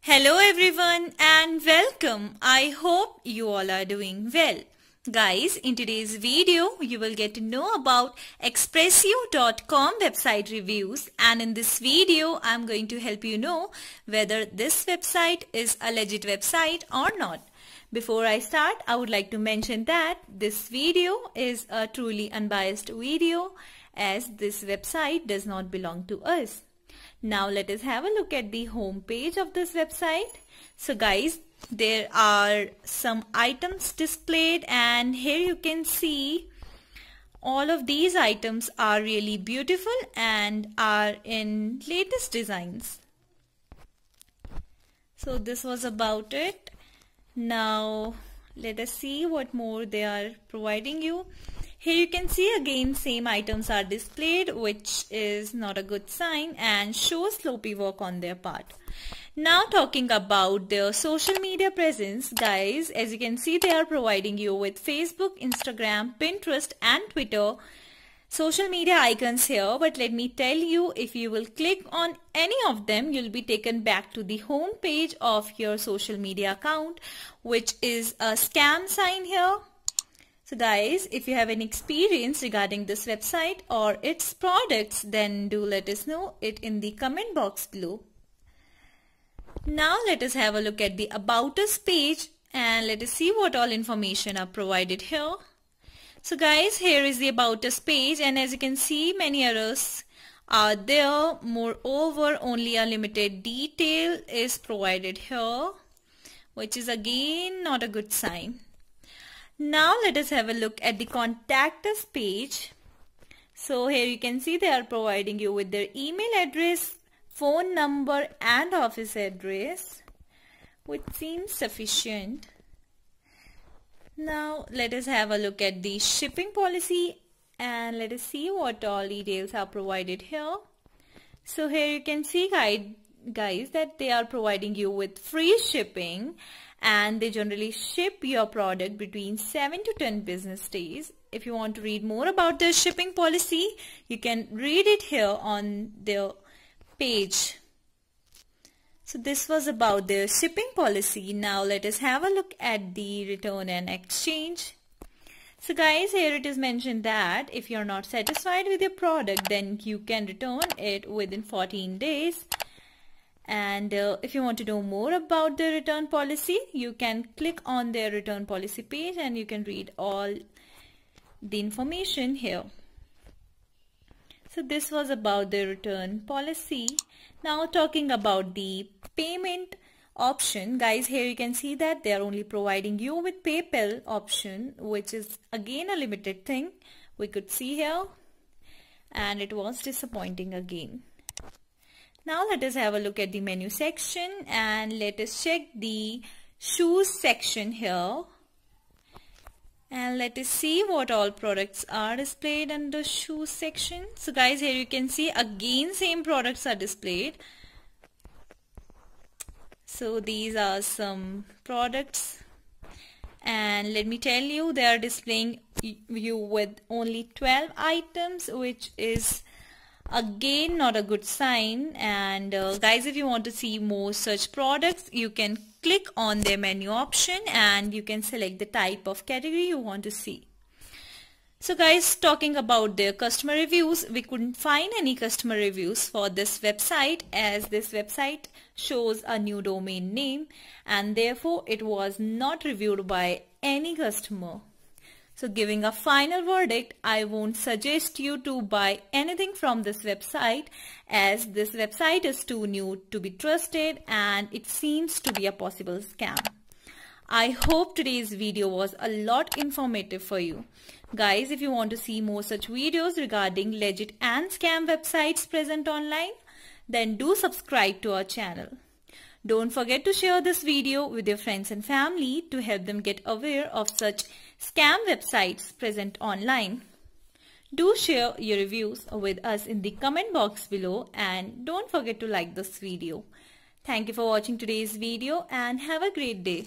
Hello everyone and welcome. I hope you all are doing well. Guys, in today's video, you will get to know about Expressio.com website reviews, and in this video, I'm going to help you know whether this website is a legit website or not. Before I start, I would like to mention that this video is a truly unbiased video as this website does not belong to us. Now let us have a look at the home page of this website. So guys, there are some items displayed, and here you can see all of these items are really beautiful and are in latest designs. So this was about it. Now let us see what more they are providing you. Here you can see again same items are displayed, which is not a good sign and shows sloppy work on their part. Now talking about their social media presence, guys, as you can see they are providing you with Facebook, Instagram, Pinterest and Twitter social media icons here, but let me tell you, if you will click on any of them, you'll be taken back to the home page of your social media account, which is a scam sign here. So guys, if you have any experience regarding this website or its products, then do let us know it in the comment box below. Now let us have a look at the About Us page and let us see what all information are provided here. So guys, here is the About Us page, and as you can see many errors are there. Moreover, only a limited detail is provided here, which is again not a good sign. Now let us have a look at the Contact Us page. So here you can see they are providing you with their email address, phone number and office address, which seems sufficient. Now let us have a look at the shipping policy and let us see what all details are provided here. So here you can see guys that they are providing you with free shipping, and they generally ship your product between 7 to 10 business days. If you want to read more about their shipping policy, you can read it here on their page. So this was about their shipping policy. Now let us have a look at the return and exchange. So guys, here it is mentioned that if you're not satisfied with your product, then you can return it within 14 days. And if you want to know more about the return policy, you can click on their return policy page and you can read all the information here. So this was about the return policy. Now talking about the payment option, guys, here you can see that they are only providing you with PayPal option, which is again a limited thing we could see here, and it was disappointing again. Now let us have a look at the menu section and let us check the shoes section here. And let us see what all products are displayed under shoes section. So guys, here you can see again same products are displayed. So these are some products, and let me tell you, they are displaying you with only 12 items, which is again not a good sign. And guys, if you want to see more such products, you can click on their menu option and you can select the type of category you want to see. So guys, talking about their customer reviews, we couldn't find any customer reviews for this website, as this website shows a new domain name and therefore it was not reviewed by any customer. So giving a final verdict, I won't suggest you to buy anything from this website, as this website is too new to be trusted and it seems to be a possible scam. I hope today's video was a lot informative for you. Guys, if you want to see more such videos regarding legit and scam websites present online, then do subscribe to our channel. Don't forget to share this video with your friends and family to help them get aware of such scam websites present online. Do share your reviews with us in the comment box below, and don't forget to like this video. Thank you for watching today's video and have a great day.